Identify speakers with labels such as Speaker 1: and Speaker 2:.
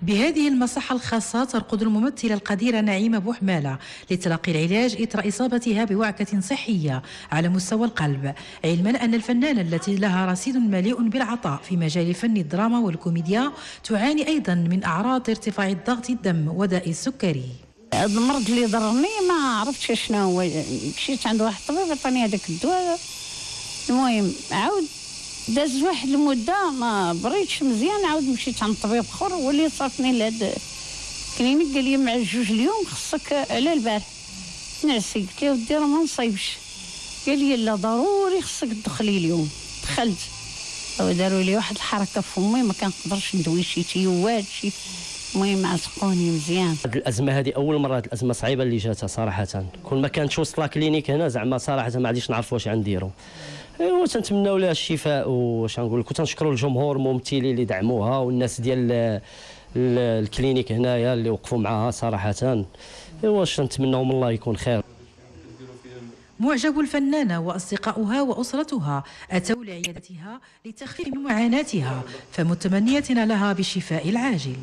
Speaker 1: بهذه المصحة الخاصة ترقد الممثلة القديرة نعيمة بوحمالة لتلقي العلاج إثر إصابتها بوعكة صحية على مستوى القلب، علما أن الفنانة التي لها رصيد مليء بالعطاء في مجال فن الدراما والكوميديا تعاني أيضا من أعراض ارتفاع الضغط الدم وداء السكري.
Speaker 2: هذا المرض اللي ضرني ما عرفتش شنو هو، مشيت عند واحد الطبيب عطاني هذاك الدواء. المهم عاود داز واحد المده ما بريتش مزيان، عاود مشيت عند طبيب اخر واللي صافني لهاد الكلينيك، قال لي مع 2 اليوم خصك على البارح. نعسي قلت له ودي راه ما نصايبش، قال لي لا ضروري خصك تدخلي اليوم. دخلت وداروا لي واحد الحركه في فمي ما كنقدرش ندوي شي تيوات شي. المهم عتقوني مزيان.
Speaker 3: هاد الازمه هذه اول مره، هاد الازمه صعيبه اللي جاتها صراحه. كل ما كانت وصلها كلينيك هنا زعما صراحه ما عاديش نعرف واش غنديروا. ايوا تنتمناو لها الشفاء، واش غنقول لك، وتنشكروا الجمهور الممثلين اللي دعموها والناس ديال الكلينيك هنايا اللي وقفوا معها صراحه. ايوا تنتمناو من الله يكون خير.
Speaker 1: معجب الفنانة وأصدقاؤها وأسرتها أتوا لعيادتها لتخفيف من معاناتها، فمتمنية لها بالشفاء العاجل.